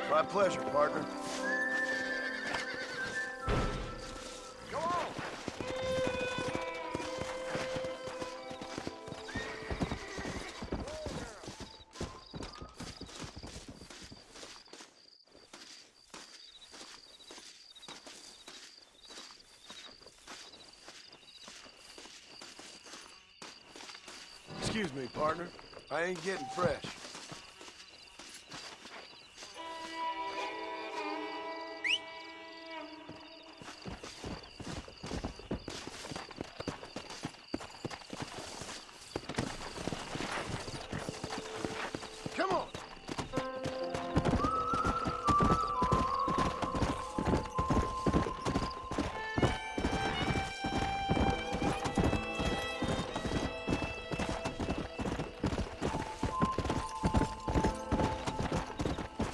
My pleasure, partner. Go on! Excuse me, partner. I ain't getting fresh. Come on!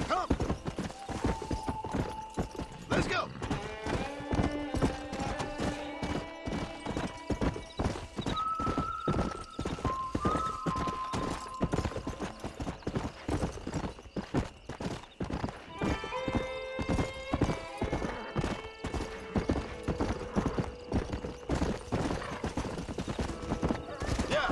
Come! Let's go! Yeah!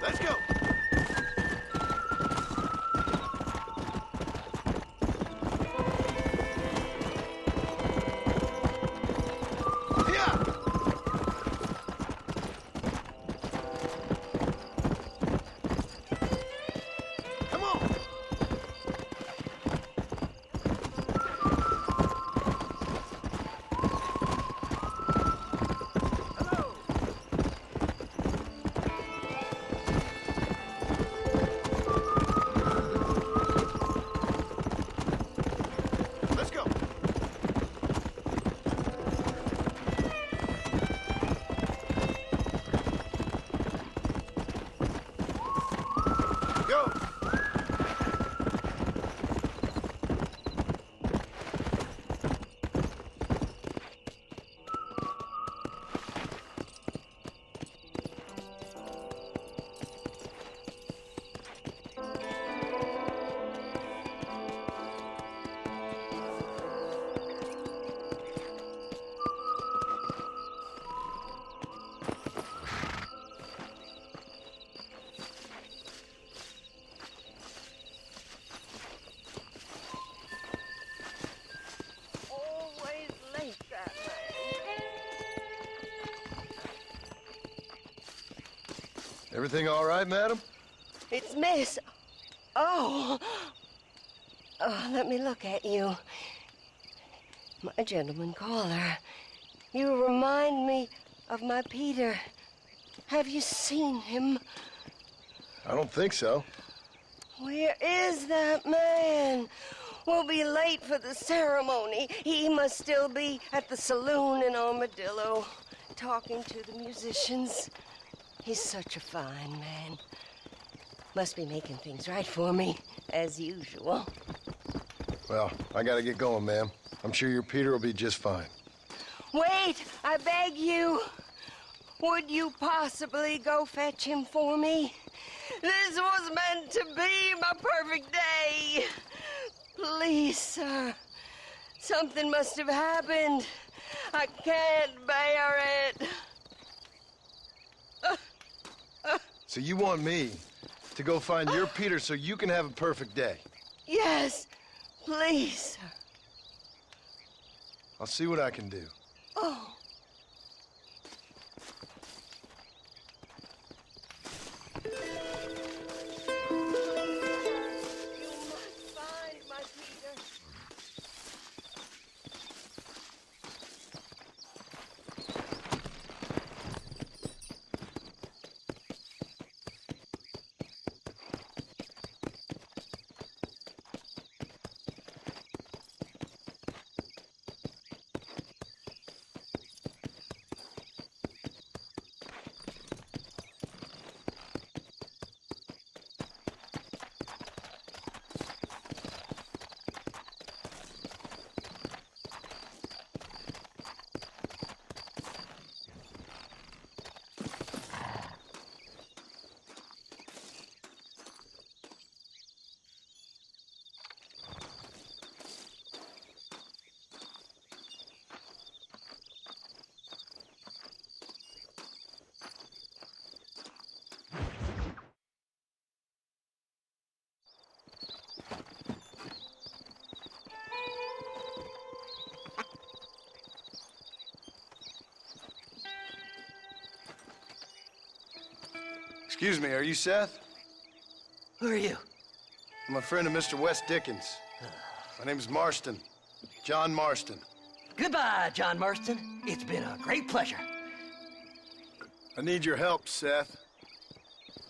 Let's go! Yeah! Come on! Hello! Let's go! Go! Always late, that man. Everything all right, madam? It's Miss. Oh. Oh, let me look at you. My gentleman caller. You remind me of my Peter. Have you seen him? I don't think so. Where is that man? We'll be late for the ceremony. He must still be at the saloon in Armadillo, talking to the musicians. He's such a fine man. Must be making things right for me, as usual. Well, I gotta get going, ma'am. I'm sure your Peter will be just fine. Wait, I beg you. Would you possibly go fetch him for me? This was meant to be my perfect day. Please, sir. Something must have happened. I can't bear it. So you want me to go find your Peter so you can have a perfect day? Yes, please, sir. I'll see what I can do. Oh. You must find my Peter. Excuse me, are you Seth? Who are you? I'm a friend of Mr. Wes Dickens. My name's Marston. John Marston. Goodbye, John Marston. It's been a great pleasure. I need your help, Seth.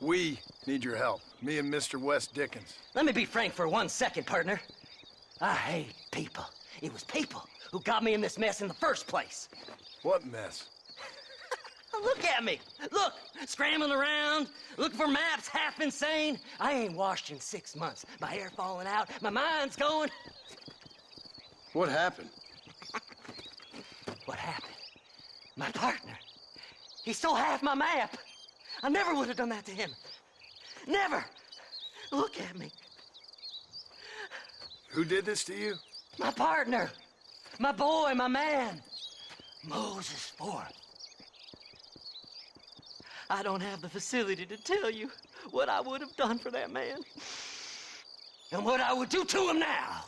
We need your help. Me and Mr. Wes Dickens. Let me be frank for 1 second, partner. I hate people. It was people who got me in this mess in the first place. What mess? Look at me. Look, scrambling around, looking for maps, half insane. I ain't washed in 6 months. My hair falling out, my mind's going. What happened? What happened? My partner. He stole half my map. I never would have done that to him. Never. Look at me. Who did this to you? My partner. My boy, my man. Moses Ford. I don't have the facility to tell you what I would have done for that man. And what I would do to him now.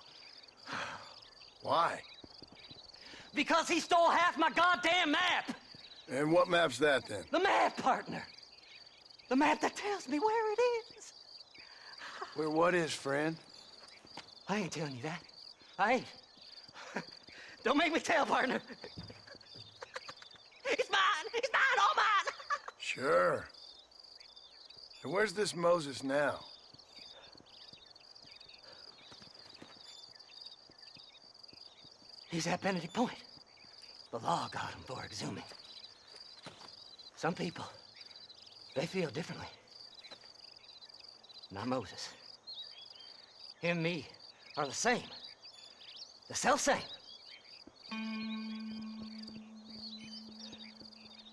Why? Because he stole half my goddamn map. And what map's that, then? The map, partner. The map that tells me where it is. Where what is, friend? I ain't telling you that. I ain't. Don't make me tell, partner. It's mine. It's mine, all mine. Sure. And where's this Moses now? He's at Benedict Point. The law got him for exhuming. Some people, they feel differently. Not Moses. Him and me are the same. The self-same.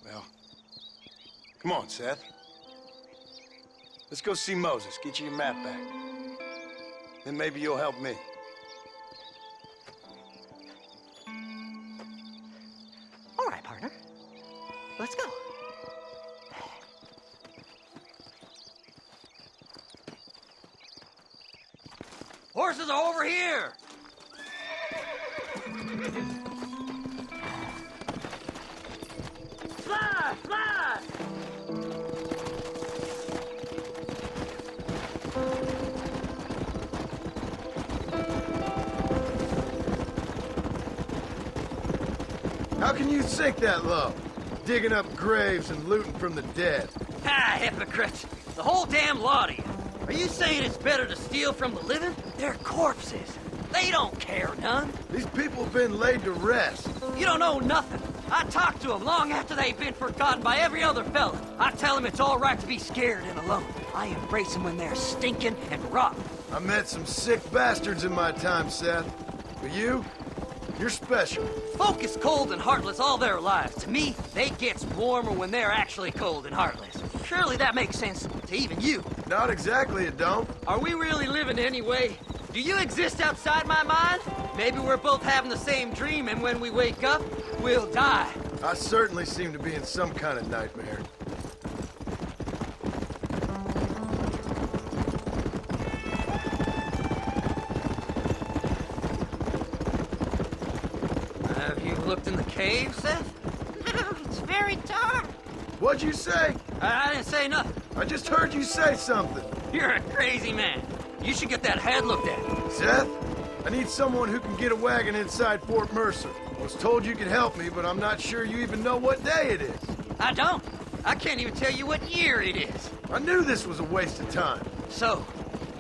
Well, come on, Seth. Let's go see Moses, get you your map back. Then maybe you'll help me. All right, partner. Let's go. Horses are over here! Slide! Slide! How can you sink that low? Digging up graves and looting from the dead. Ah, hypocrites! The whole damn lot of you. Are you saying it's better to steal from the living? They're corpses. They don't care none. These people have been laid to rest. You don't know nothing. I talk to them long after they've been forgotten by every other fella. I tell them it's all right to be scared and alone. I embrace them when they're stinking and rotten. I met some sick bastards in my time, Seth. But you're special. Folk is cold and heartless all their lives. To me, they gets warmer when they're actually cold and heartless. Surely that makes sense to even you. Not exactly, it don't. Are we really living anyway? Do you exist outside my mind? Maybe we're both having the same dream, and when we wake up, we'll die. I certainly seem to be in some kind of nightmare. Have you looked in the cave, Seth? It's very dark. What'd you say? I didn't say nothing. I just heard you say something. You're a crazy man. You should get that head looked at. Seth, I need someone who can get a wagon inside Fort Mercer. I was told you could help me, but I'm not sure you even know what day it is. I don't. I can't even tell you what year it is. I knew this was a waste of time. So,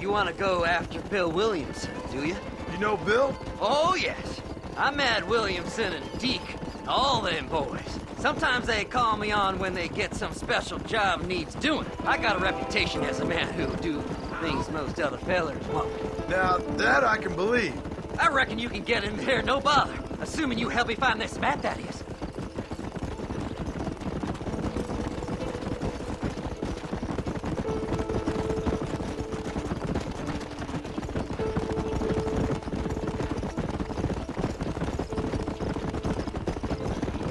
you want to go after Bill Williamson, do you? You know Bill? Oh, yes. I met Williamson and Deke, all them boys. Sometimes they call me on when they get some special job needs doing. I got a reputation as a man who'll do things most other fellers won't. Now, that I can believe. I reckon you can get in there, no bother. Assuming you help me find this map, that is.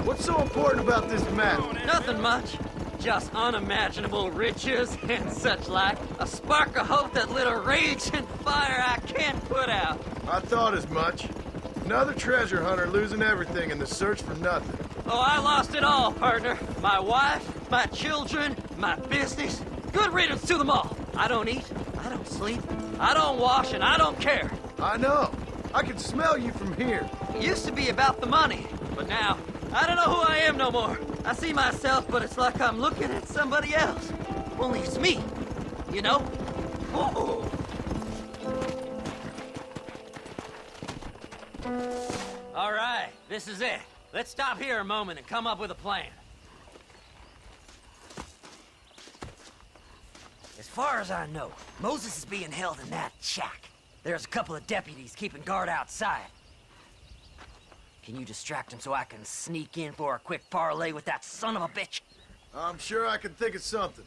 What's so important about this map? Nothing much. Just unimaginable riches and such like. A spark of hope that lit a raging fire I can't put out. I thought as much. Another treasure hunter losing everything in the search for nothing. Oh, I lost it all, partner. My wife, my children, my business. Good riddance to them all. I don't eat, I don't sleep, I don't wash, and I don't care. I know. I can smell you from here. It used to be about the money, but now, I don't know who I am no more. I see myself, but it's like I'm looking at somebody else. Only it's me, you know? Ooh. All right, this is it. Let's stop here a moment and come up with a plan. As far as I know, Moses is being held in that shack. There's a couple of deputies keeping guard outside. Can you distract him so I can sneak in for a quick parlay with that son of a bitch? I'm sure I can think of something.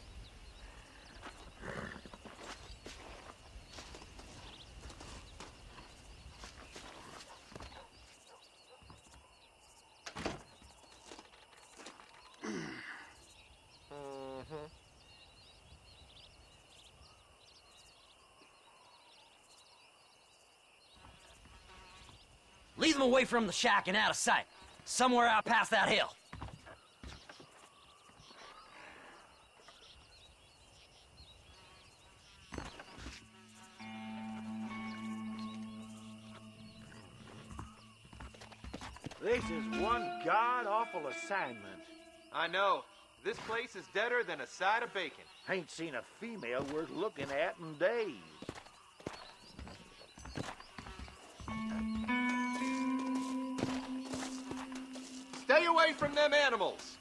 Lead them away from the shack and out of sight. Somewhere out past that hill. This is one god-awful assignment. I know. This place is deader than a side of bacon. Ain't seen a female worth looking at in days. Stay away from them animals!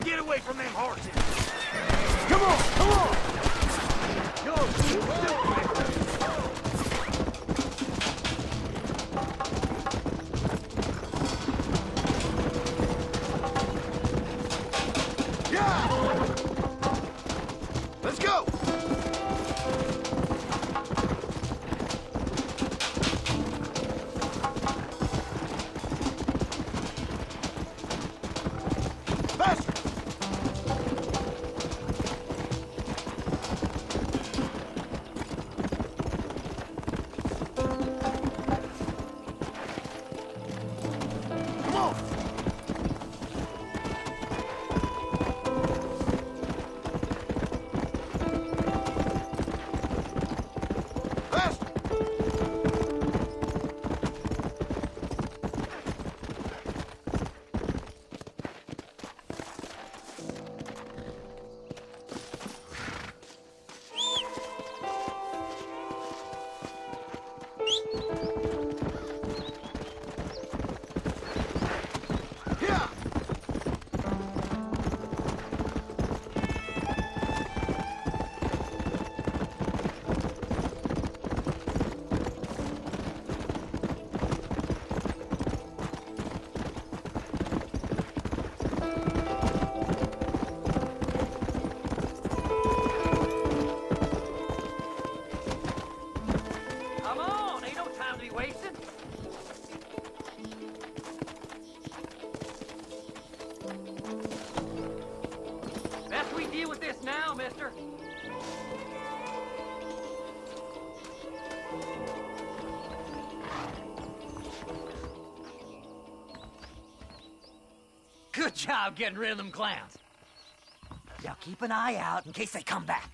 Get away from them horses! Come on, come on! You're stupid! Let's go! Faster! Come on! Faster! Yeah! Come on, ain't no time to be wasting. Best we deal with this now, mister. Good job getting rid of them clowns. Now keep an eye out in case they come back.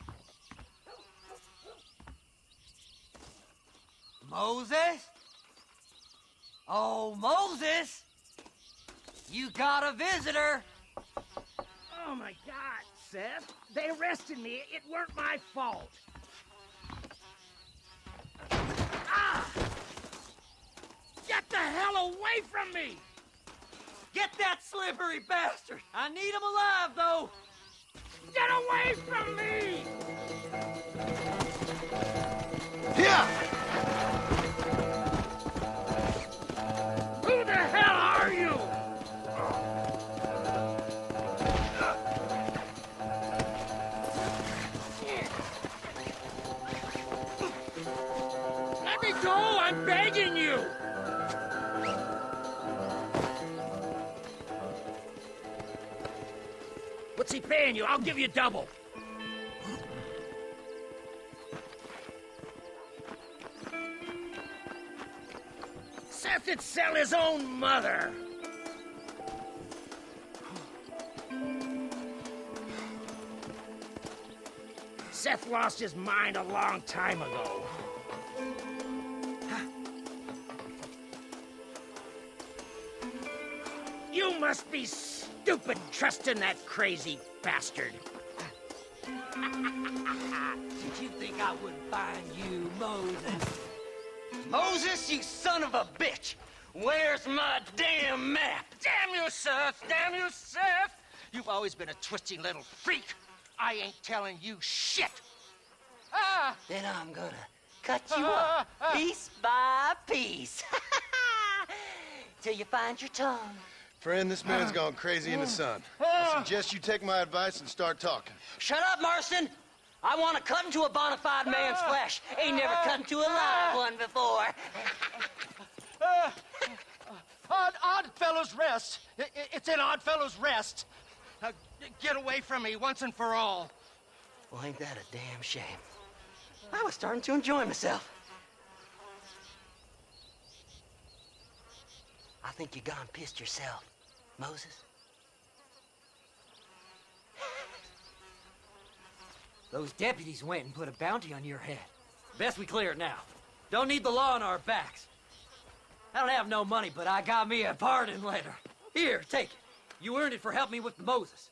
Moses? Oh, Moses! You got a visitor! Oh my God, Seth! They arrested me. It weren't my fault. Ah! Get the hell away from me! Get that slippery bastard! I need him alive, though! Get away from me! Yeah! Who the hell are you? Let me go! I'm begging you! What's he paying you? I'll give you double. Seth'd sell his own mother. Seth lost his mind a long time ago. You must be stupid trusting that crazy bastard. Did you think I would find you, Moses? Moses, you son of a bitch! Where's my damn map? Damn you, Seth! Damn you, Seth! You've always been a twisty little freak. I ain't telling you shit. Then I'm gonna cut you up piece by piece. Till you find your tongue. Friend, this man's gone crazy in the sun. I suggest you take my advice and start talking. Shut up, Marston! I want to cut into a bona fide man's flesh. Ain't never cut into a live one before. Odd Fellow's Rest. It's in Odd Fellow's Rest. Get away from me once and for all. Well, ain't that a damn shame? I was starting to enjoy myself. I think you gone pissed yourself, Moses. Those deputies went and put a bounty on your head. Best we clear it now. Don't need the law on our backs. I don't have no money, but I got me a pardon letter. Here, take it. You earned it for helping me with the Moses.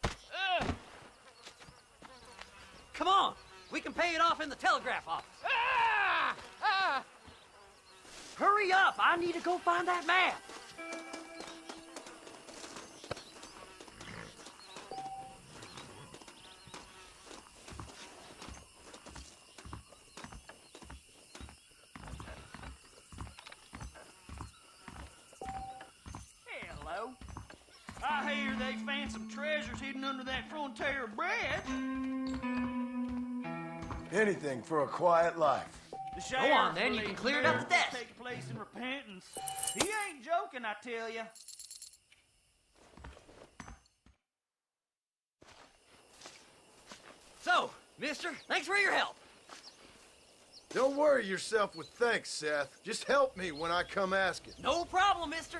Come on, we can pay it off in the telegraph office. Hurry up, I need to go find that map. Hello. I hear they found some treasures hidden under that frontier bridge. Anything for a quiet life. The Go on, then, you sheriff can clear it up the believes desk. Take place in repentance. He ain't joking, I tell you. So, mister, thanks for your help. Don't worry yourself with thanks, Seth. Just help me when I come asking. No problem, mister.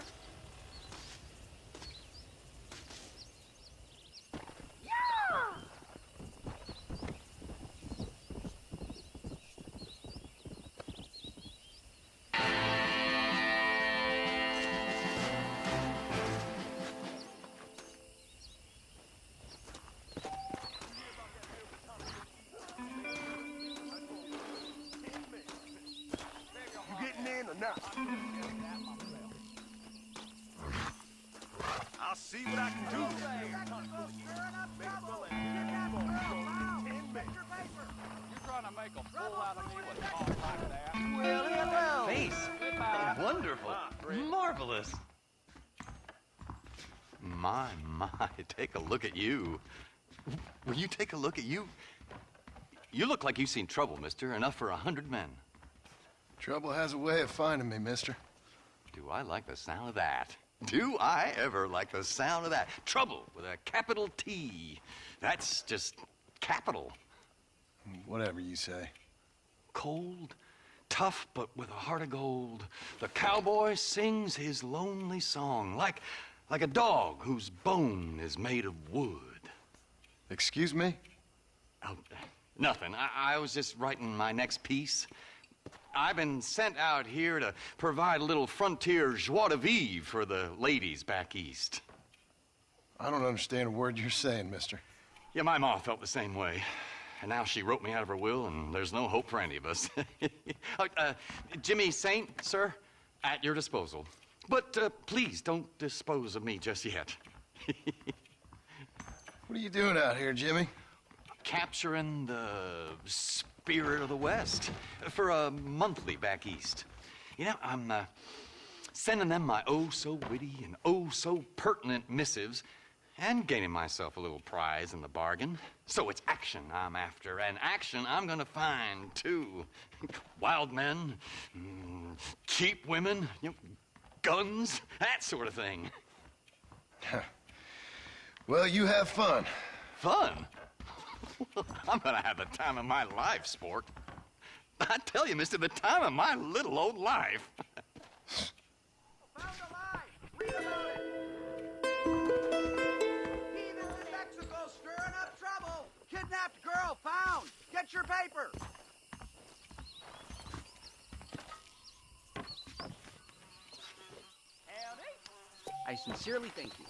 You getting in or not? I'll see what I can do. Well, hello. Face. Wonderful. Marvelous. My, take a look at you. Will you take a look at you? You look like you've seen trouble, mister. Enough for 100 men. Trouble has a way of finding me, mister. Do I like the sound of that? Do I ever like the sound of that? Trouble with a capital T. That's just capital. Whatever you say. Cold, tough, but with a heart of gold. The cowboy sings his lonely song like a dog whose bone is made of wood. Excuse me? Oh, nothing. I was just writing my next piece. I've been sent out here to provide a little frontier joie de vivre for the ladies back east. I don't understand a word you're saying, mister. Yeah, my ma felt the same way. And now she wrote me out of her will, and there's no hope for any of us. Jimmy Saint, sir, at your disposal. But please don't dispose of me just yet. What are you doing out here, Jimmy? Capturing the spirit of the West for a monthly back east. You know, I'm sending them my oh-so-witty and oh-so-pertinent missives and gaining myself a little prize in the bargain. So it's action I'm after, and action I'm gonna find, too. Wild men, cheap women, you know, guns, that sort of thing. Well, you have fun. Fun? I'm gonna have the time of my life, sport. I tell you, mister, the time of my little old life. Found alive! Read about it! Heathens in Mexico stirring up trouble! Kidnapped girl found! Get your paper! Howdy! I sincerely thank you.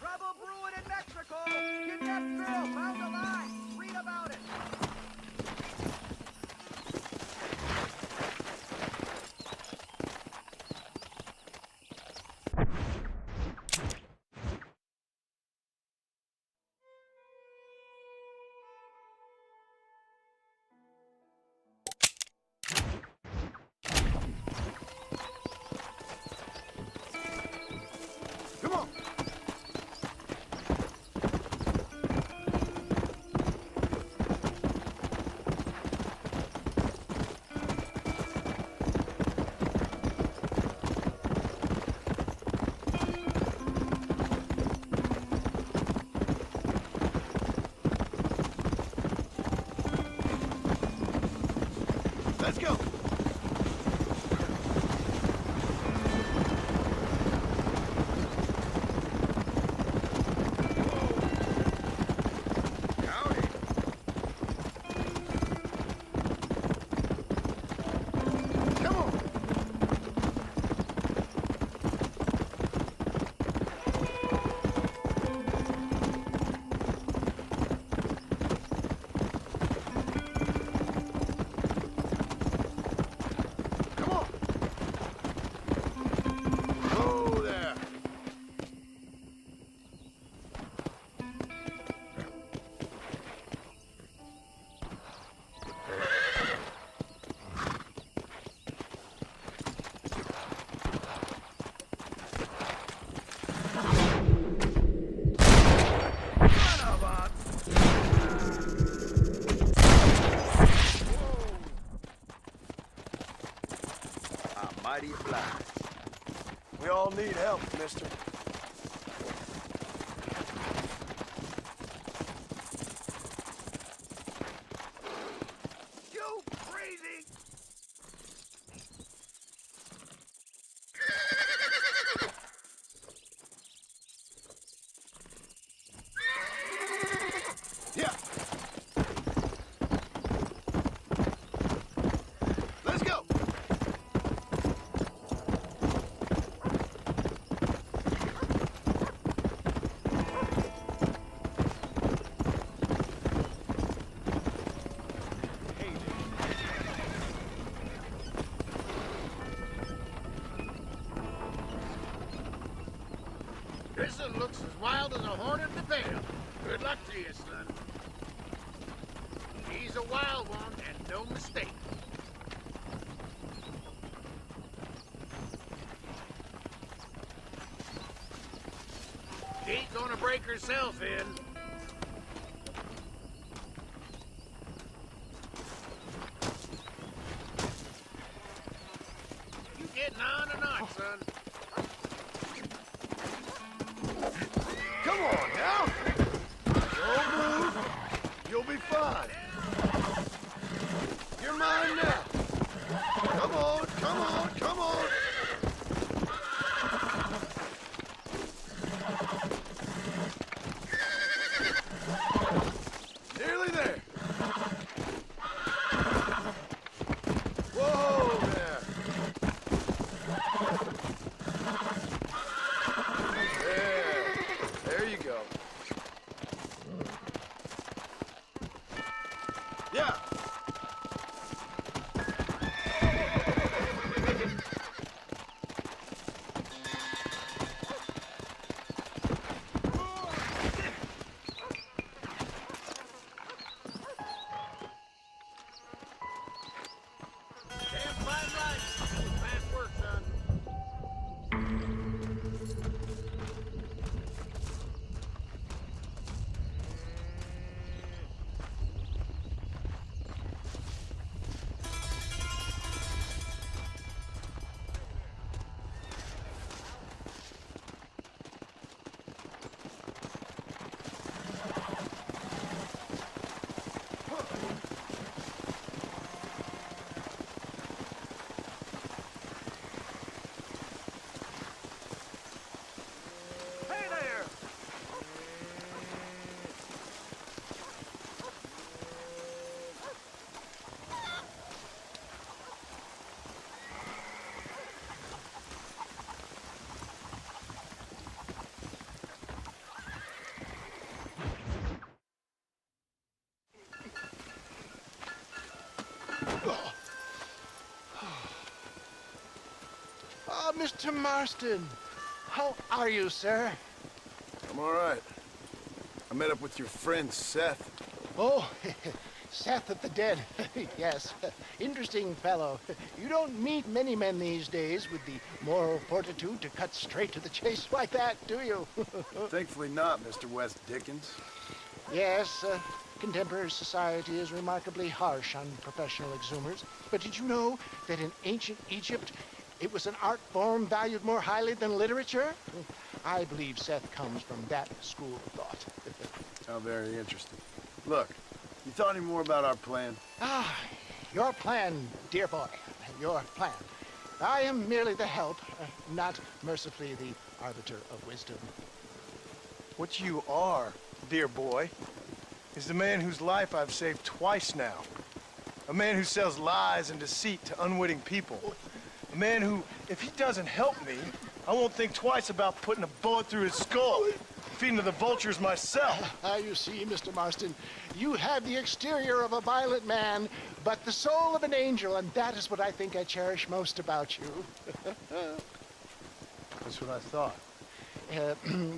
Trouble brewing in Mexico! Kidnapped girl found alive! Read about it! Come on. Let's go. Howdy. Come on. Come on. Oh, there. Son of a... I'm mighty obliged. We all need help, mister. You crazy! Yeah. Let's go. This one looks as wild as a hornet in the veil. Good luck to you, son. He's a wild one, and no mistake. She ain't gonna break herself in. You getting on or not, son? Come on now. Don't move. You'll be fine. You're mine now. Come on, come on, come on. Mr. Marston. How are you, sir? I'm all right. I met up with your friend, Seth. Oh, Seth of the Dead. Yes, interesting fellow. You don't meet many men these days with the moral fortitude to cut straight to the chase like that, do you? Thankfully not, Mr. West Dickens. Yes, contemporary society is remarkably harsh on professional exhumers. But did you know that in ancient Egypt, it was an art form valued more highly than literature? I believe Seth comes from that school of thought. How very interesting. Look, you thought any more about our plan? Ah, your plan, dear boy, your plan. I am merely the help, not mercifully the arbiter of wisdom. What you are, dear boy, is the man whose life I've saved twice now. A man who sells lies and deceit to unwitting people. A man who, if he doesn't help me, I won't think twice about putting a bullet through his skull, feeding to the vultures myself. You see, Mr. Marston, you have the exterior of a violent man, but the soul of an angel, and that is what I think I cherish most about you. That's what I thought.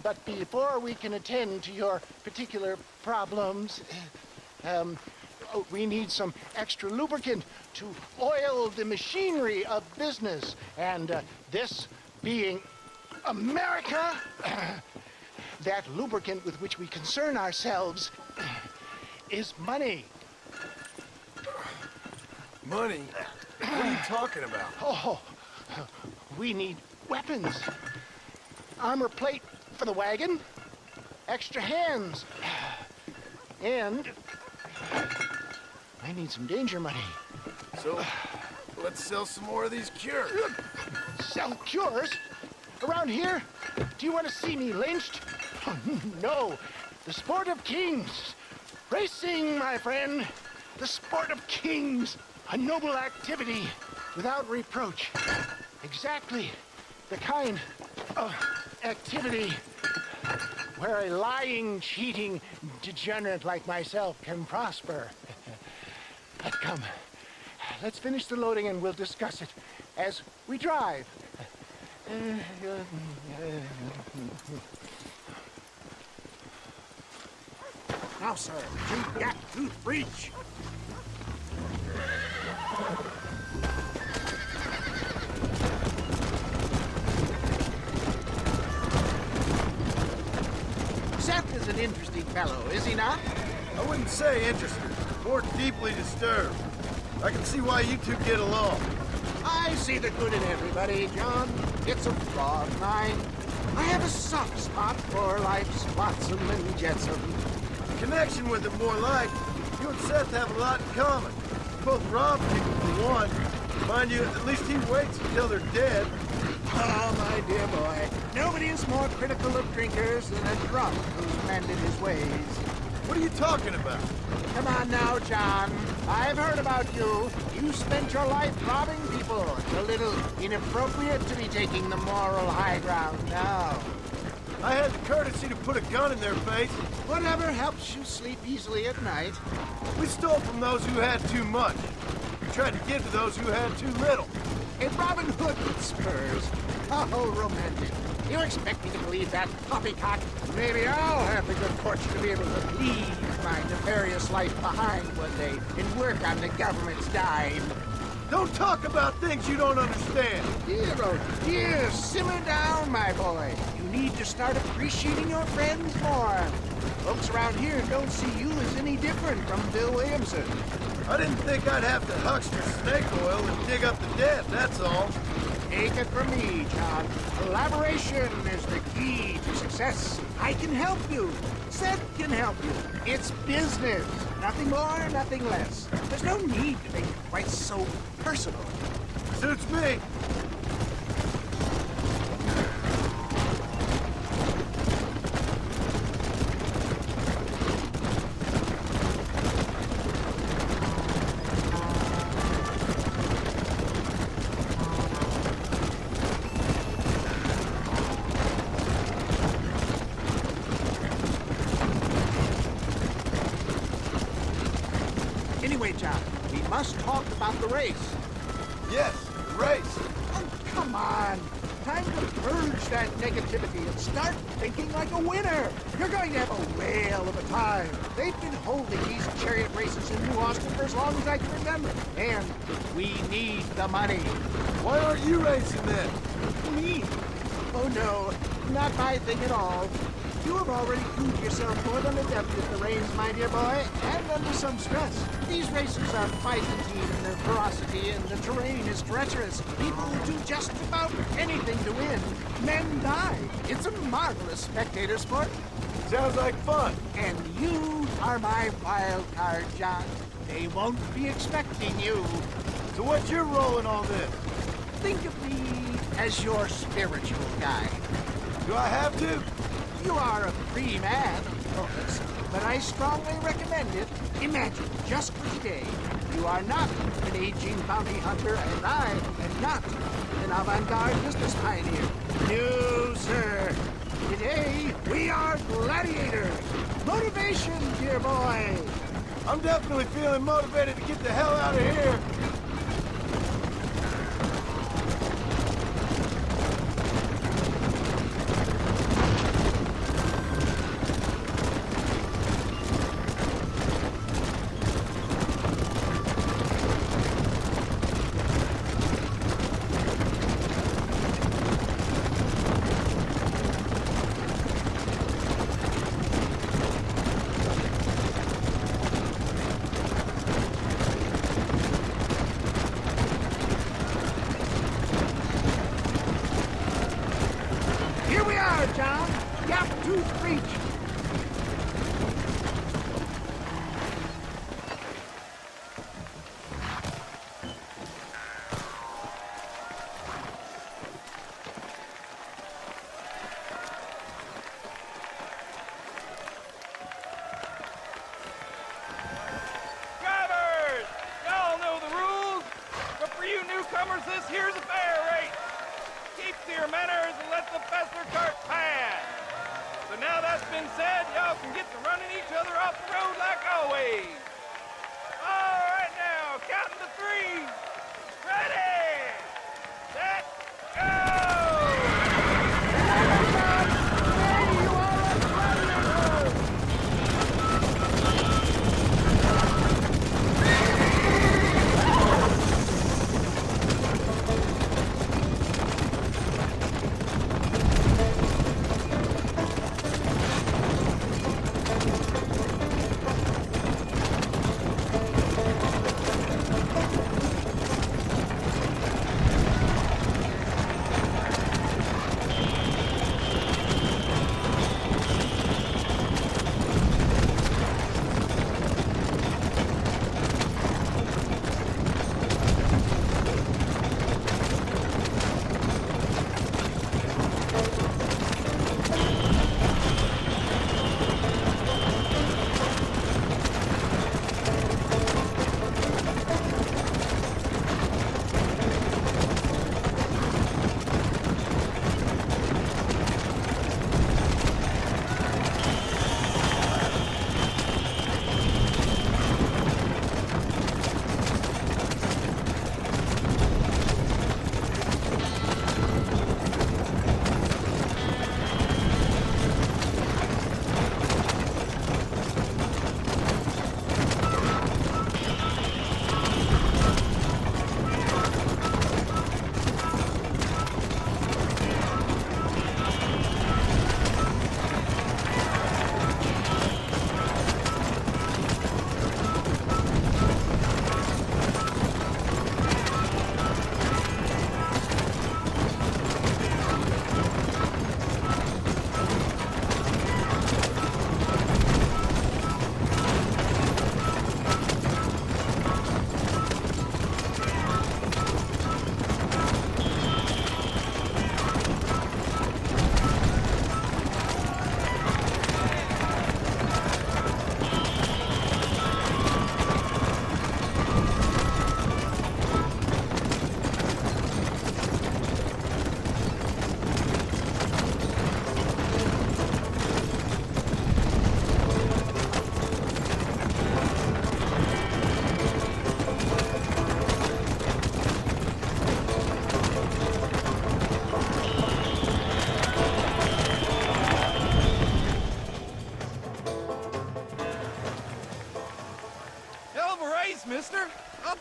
But before we can attend to your particular problems, we need some extra lubricant to oil the machinery of business. And this being America, that lubricant with which we concern ourselves is money. Money? What are you talking about? Oh, we need weapons. Armor plate for the wagon, extra hands, and I need some danger money. So, let's sell some more of these cures. Sell cures? Around here? Do you want to see me lynched? Oh, no, the sport of kings. Racing, my friend. The sport of kings. A noble activity without reproach. Exactly the kind of activity where a lying, cheating degenerate like myself can prosper. But come, let's finish the loading and we'll discuss it as we drive. Now, sir, you got to reach. Seth is an interesting fellow, is he not? I wouldn't say interested, more deeply disturbed. I can see why you two get along. I see the good in everybody, John. It's a flawed mind. I have a soft spot for life's flotsam and jetsam. Connection with it more like. You and Seth have a lot in common. You both rob people for one. Mind you, at least he waits until they're dead. Oh, my dear boy. Nobody is more critical of drinkers than a drunk who's mended his ways. What are you talking about? Come on now, John. I've heard about you. You spent your life robbing people. It's a little inappropriate to be taking the moral high ground now. I had the courtesy to put a gun in their face. Whatever helps you sleep easily at night. We stole from those who had too much. We tried to give to those who had too little. A Robin Hood with spurs. Oh, romantic. You expect me to believe that poppycock? Maybe I'll have the good fortune to be able to leave my nefarious life behind one day and work on the government's dime. Don't talk about things you don't understand. Dear, simmer down, my boy. You need to start appreciating your friends more. Folks around here don't see you as any different from Bill Williamson. I didn't think I'd have to huckster snake oil and dig up the dead, that's all. Take it from me, John. Collaboration is the key to success. I can help you. Seth can help you. It's business. Nothing more, nothing less. There's no need to make it quite so personal. Suits me. Anyway, John, we must talk about the race. Yes, the race. Oh, come on. purge that negativity and start thinking like a winner. You're going to have a whale of a time. They've been holding these chariot races in New Austin for as long as I can remember. And we need the money. Why aren't you racing then? Me? Oh no, not my thing at all. You have already proved yourself more than adept at the reins, my dear boy, and under some stress. These races are Byzantine in their ferocity, and the terrain is treacherous. People will do just about anything to win. Men die. It's a marvelous spectator sport. Sounds like fun. And you are my wild card, John. They won't be expecting you. So what's your role in all this? Think of me as your spiritual guide. Do I have to? You are a free man, of course, but I strongly recommend it. Imagine, just for today, you are not an aging bounty hunter, and I am not an avant-garde business pioneer. No, sir. Today, we are gladiators. Motivation, dear boy. I'm definitely feeling motivated to get the hell out of here. John. Gap tooth breach. Drivers! Y'all know the rules, but for you newcomers, this here's a fair race. Keep to your manners and let the faster cart pass. So now that's been said, y'all can get to running each other off the road like always. All right now, counting to three. Ready, set, go!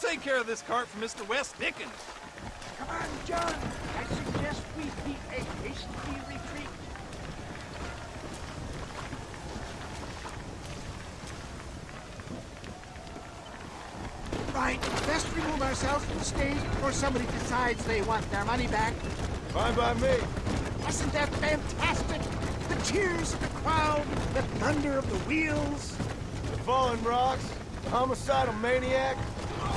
take care of this cart for Mr. West Dickens. Come on, John. I suggest we beat a hasty retreat. Right, best remove ourselves from the stage before somebody decides they want their money back. Fine by me. Wasn't that fantastic? The cheers of the crowd, the thunder of the wheels. The falling rocks, the homicidal maniac.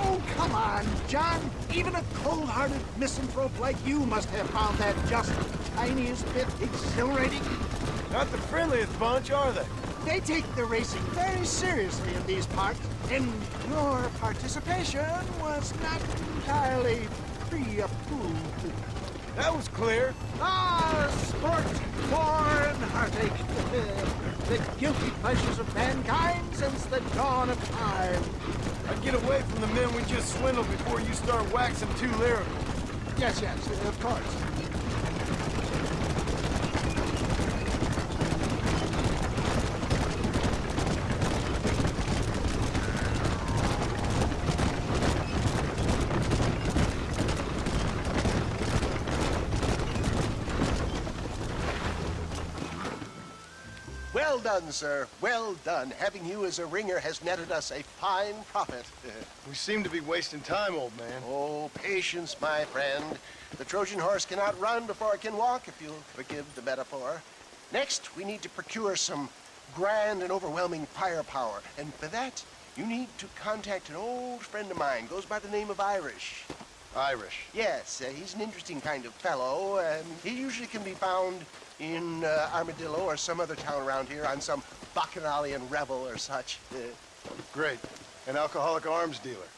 Oh, come on, John. Even a cold-hearted misanthrope like you must have found that just the tiniest bit exhilarating. Not the friendliest bunch, are they? They take the racing very seriously in these parts, and your participation was not entirely pre-approved. That was clear. Ah, sport, war, and heartache. The guilty pleasures of mankind since the dawn of time. I'd get away from the men we just swindled before you start waxing too lyrical. Yes, of course. Well done, sir. Well done. Having you as a ringer has netted us a fine profit. We seem to be wasting time, old man. Oh, patience, my friend. The Trojan horse cannot run before it can walk, if you'll forgive the metaphor. Next, we need to procure some grand and overwhelming firepower. And for that, you need to contact an old friend of mine. Goes by the name of Irish. Irish? Yes, he's an interesting kind of fellow. He usually can be found in Armadillo or some other town around here on some bacchanalian revel or such. Great. An alcoholic arms dealer.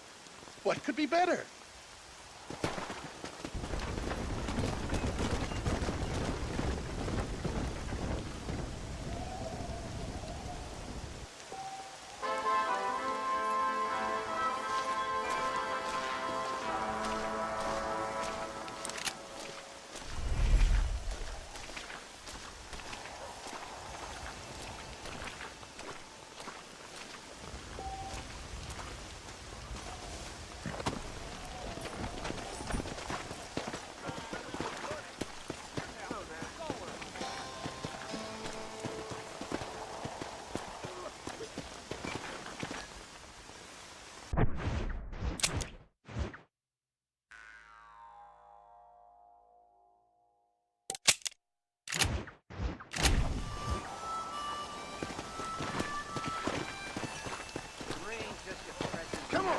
What could be better? Come on!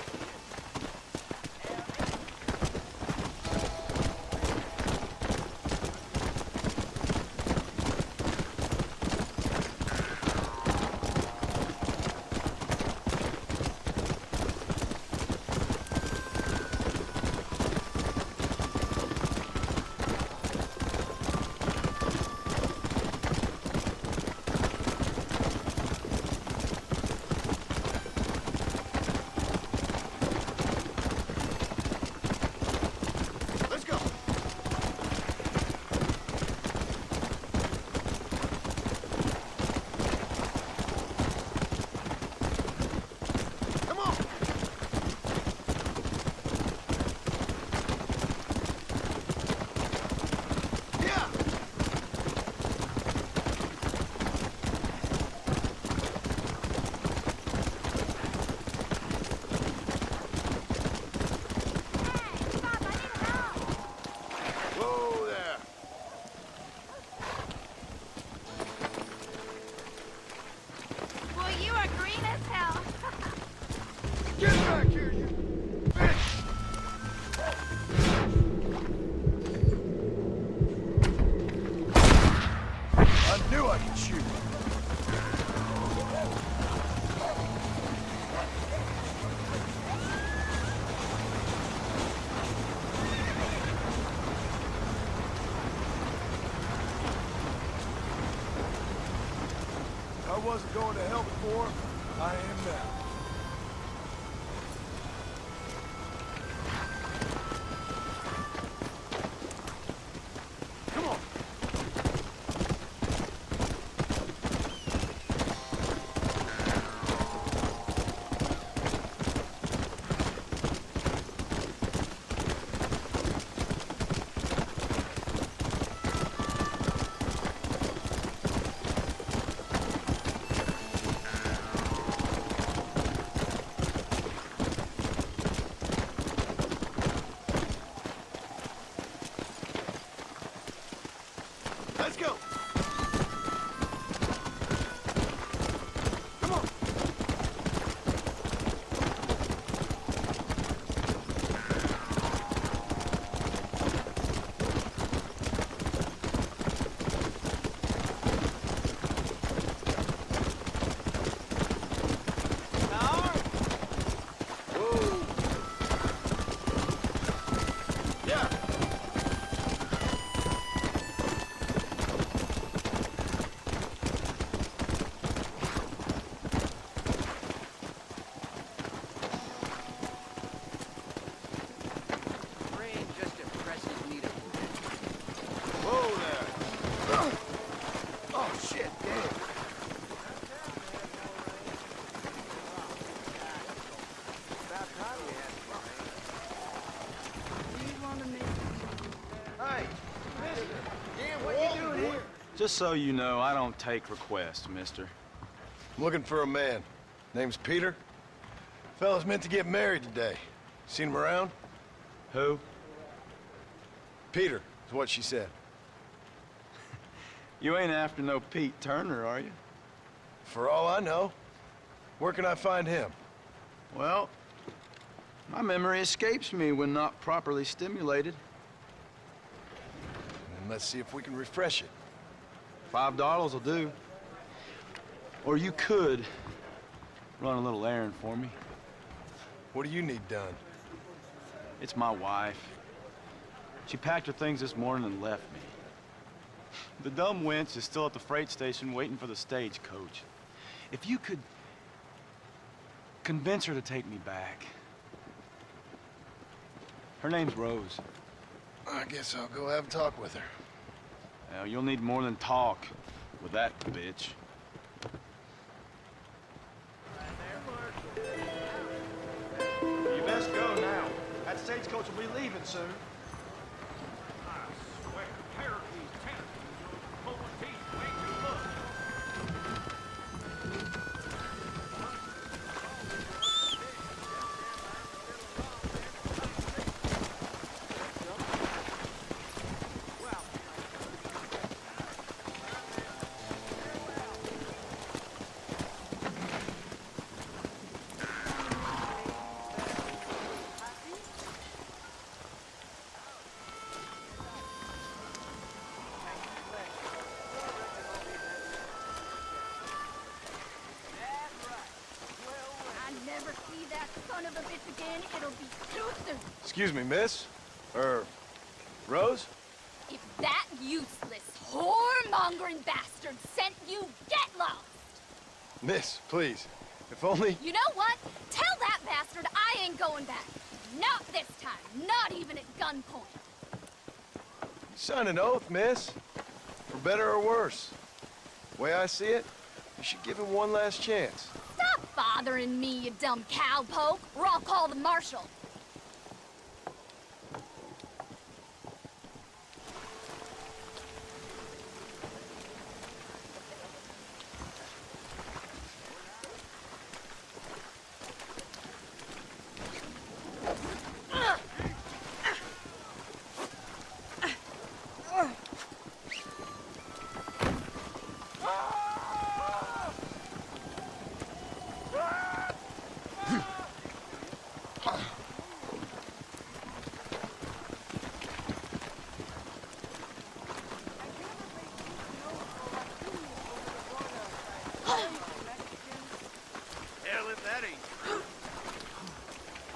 I wasn't going to hell before. I am now. Come on. Let's go! Just so you know, I don't take requests, mister. I'm looking for a man. Name's Peter. Fella's meant to get married today. Seen him around? Who? Peter, is what she said. You ain't after no Pete Turner, are you? For all I know. Where can I find him? Well, my memory escapes me when not properly stimulated. And let's see if we can refresh it. $5 will do. Or you could run a little errand for me. What do you need done? It's my wife. She packed her things this morning and left me. The dumb wench is still at the freight station waiting for the stagecoach. If you could convince her to take me back. Her name's Rose. I guess I'll go have a talk with her. Now, you'll need more than talk with that bitch. You best go now. That stagecoach will be leaving soon. I swear, Cherokee Tennessee pulling teeth make you look. Excuse me, miss? Rose? If that useless, whoremongering bastard sent you, get lost! Miss, please. If only... You know what? Tell that bastard I ain't going back. Not this time. Not even at gunpoint. You signed an oath, miss. For better or worse. The way I see it, you should give him one last chance. Stop bothering me, you dumb cowpoke, or I'll call the marshal.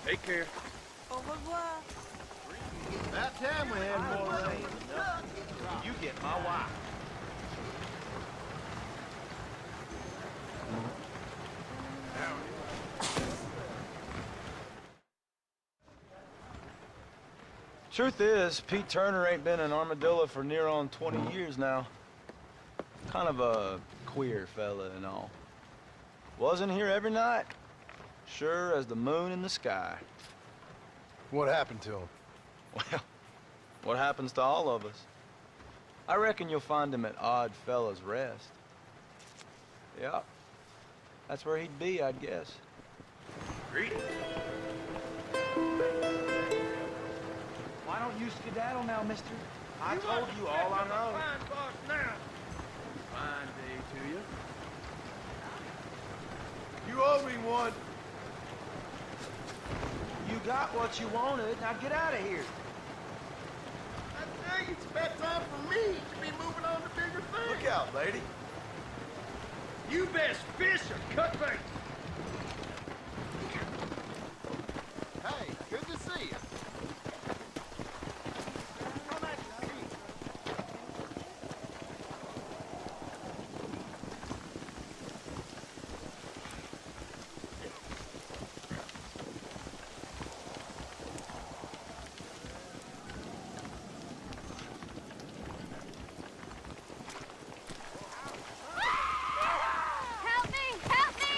Take care. Au revoir. About time we had more rain. You get my wife. Truth is, Pete Turner ain't been in Armadillo for near on 20 years now. Kind of a queer fella and all. Wasn't here every night. Sure as the moon in the sky. What happened to him? Well, what happens to all of us? I reckon you'll find him at Odd Fella's Rest. Yeah, that's where he'd be, I'd guess. Greetings. Why don't you skedaddle now, mister? I told you all I know. Fine boss now. anyone? You got what you wanted. Now get out of here. I tell you, it's about time for me to be moving on to bigger things. Look out, lady. You best fish or cut bait. Hey, good to see you. Help me! Help me!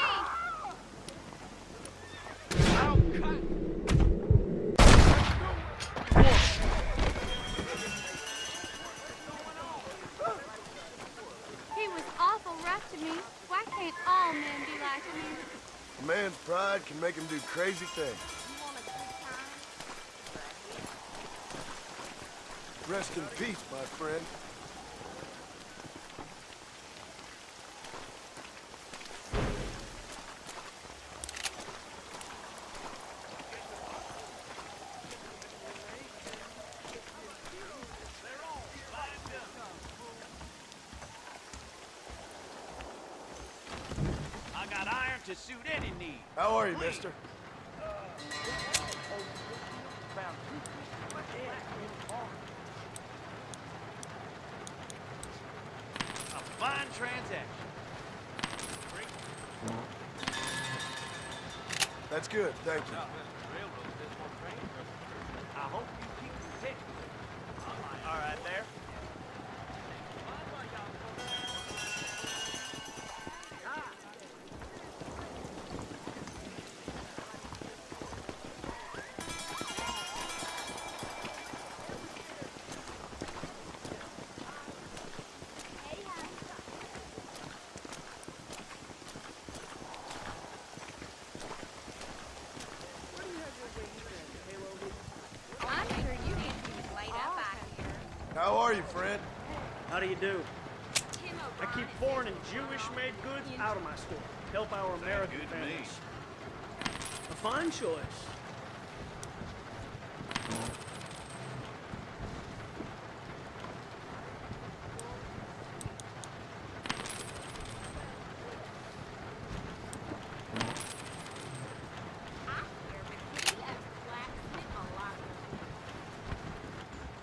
He was awful rough to me. Why can't all men be like him? A man's pride can make him do crazy things. Rest in peace, my friend. I got iron to suit any need. How are you, mister? A fine transaction. That's good, thank you. I hope you keep protected. All right, there. I'm sure you need to be laid up out here. How are you, friend? How do you do? I keep foreign and Jewish-made goods out of my store. Help our American families. A fine choice.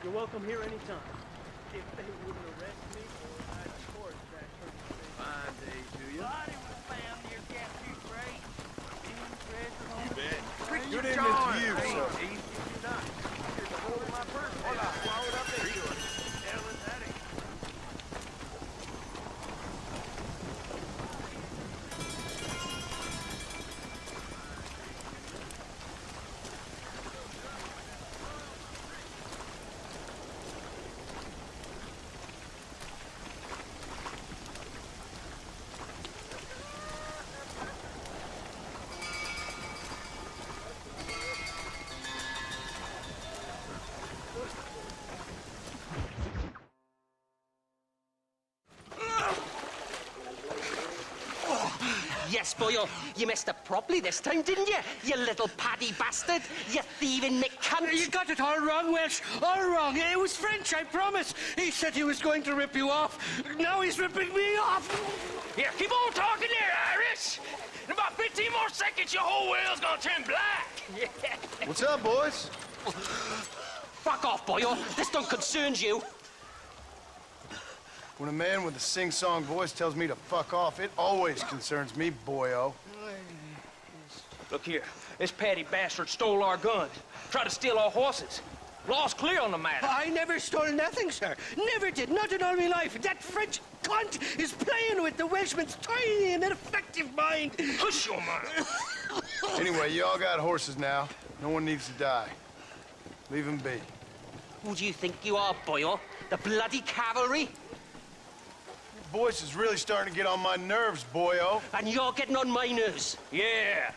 You're welcome here anytime. If they wouldn't arrest me or I'd court that Fine day to you. Body was found near Capture Freight. You bet. Good evening to you, sir. Here's a hold of my purse. Hold on. Swallow it up into it. Hell is that? Yes, boyo, you messed up properly this time, didn't you? You little paddy bastard. You thieving McCunt. You got it all wrong, Welsh. All wrong. It was French, I promise. He said he was going to rip you off. Now he's ripping me off. Here, keep on talking there, Irish. In about 15 more seconds, your whole whale's gonna turn black. What's up, boys? Fuck off, boyo. This don't concern you. When a man with a sing-song voice tells me to fuck off, it always concerns me, boyo. Look here. This paddy bastard stole our guns. Tried to steal our horses. Law's clear on the matter. I never stole nothing, sir. Never did. Not in all my life. That French cunt is playing with the Welshman's tiny and ineffective mind. Hush your mouth. Anyway, you all got horses now. No one needs to die. Leave them be. Who do you think you are, boyo? The bloody cavalry? Your voice is really starting to get on my nerves, boyo. And you're getting on my nerves. Yeah.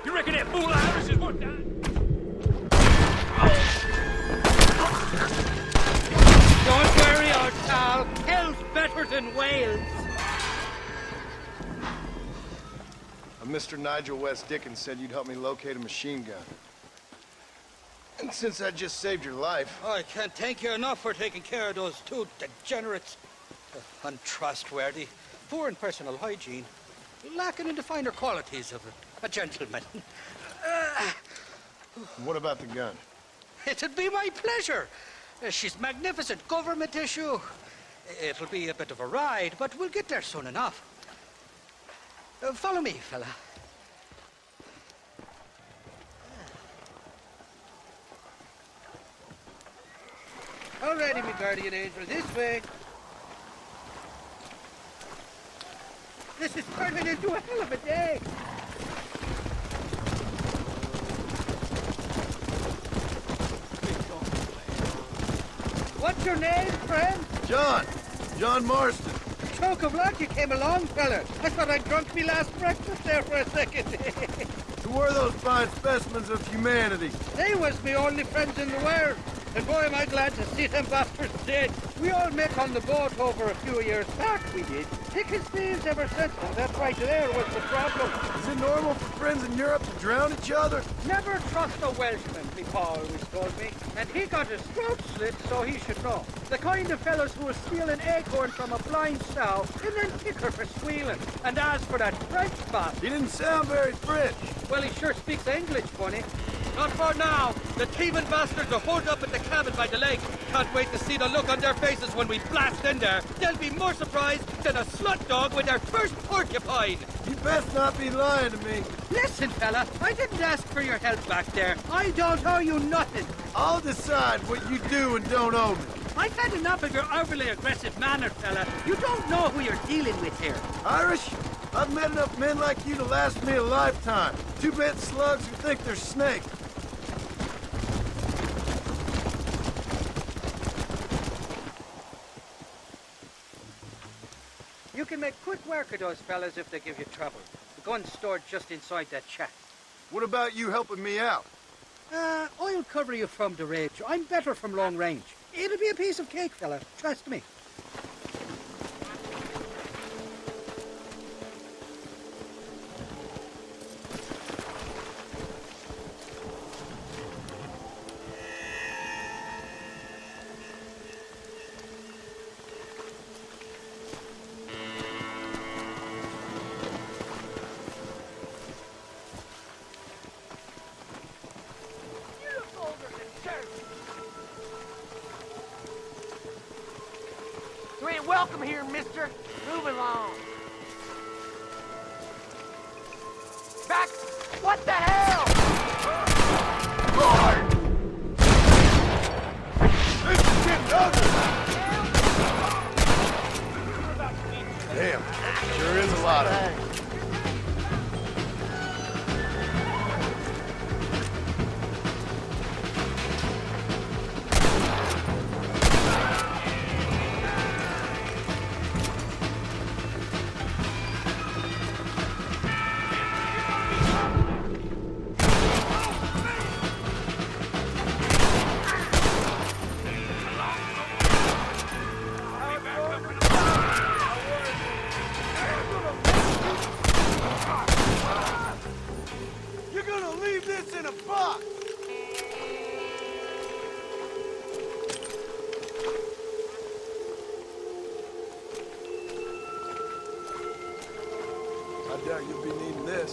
You reckon that fool Irish is worth that? Don't worry, old pal. Hell's better than Wales. Mr. Nigel West Dickens said you'd help me locate a machine gun. And since I just saved your life... I can't thank you enough for taking care of those two degenerates. Untrustworthy, poor in personal hygiene, lacking in the finer qualities of a gentleman. What about the gun? It'd be my pleasure. She's magnificent, government issue. It'll be a bit of a ride, but we'll get there soon enough. Follow me, fella. Alrighty, me guardian angel, this way. This is turning into a hell of a day. What's your name, friend? John Marston. Choke of luck you came along, fella. I thought I'd drunk me last breakfast there for a second. Who were those fine specimens of humanity? They was me only friends in the world. And boy, am I glad to see them bastards dead. We all met on the boat over a few years back, we did. Thick as thieves ever since, and that right there was the problem. Is it normal for friends in Europe to drown each other? Never trust a Welshman, me pa always told me. And he got his throat slit, so he should know. The kind of fellas who will steal an acorn from a blind sow and then kick her for squealing. And as for that French bastard... He didn't sound very French. Well, he sure speaks English, funny. Not for now. The thieving bastards are holed up at the cabin by the lake. Can't wait to see the look on their faces when we blast in there. They'll be more surprised than a slut dog with their first porcupine. You best not be lying to me. Listen, fella, I didn't ask for your help back there. I don't owe you nothing. I'll decide what you do and don't owe me. I've had enough of your overly aggressive manner, fella. You don't know who you're dealing with here. Irish? I've met enough men like you to last me a lifetime. Two-bit slugs who think they're snakes. You can make quick work of those fellas if they give you trouble. The gun's stored just inside that shack. What about you helping me out? I'll cover you from the rage. I'm better from long range. It'll be a piece of cake, fella. Trust me. You ain't welcome here, mister. Move along. Back! What the hell? Lord! This is getting ugly! Damn, sure is a lot of them. I doubt you'll be needing this.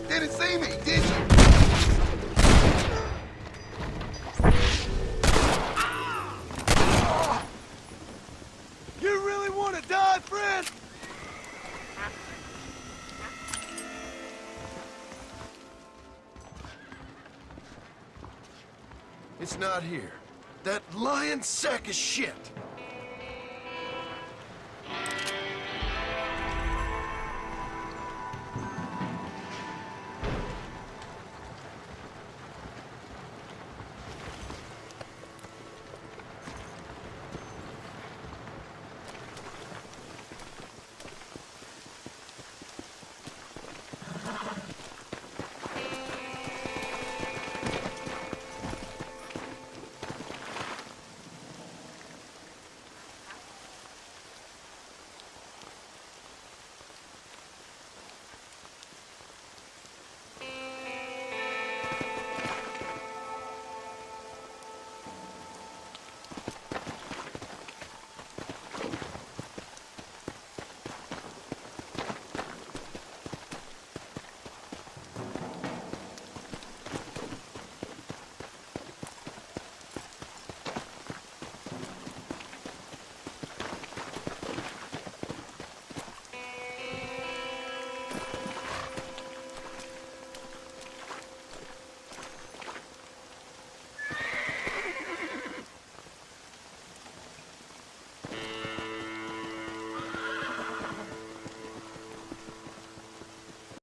Didn't see me, did you? You really want to die, friend? It's not here. That lying sack of shit.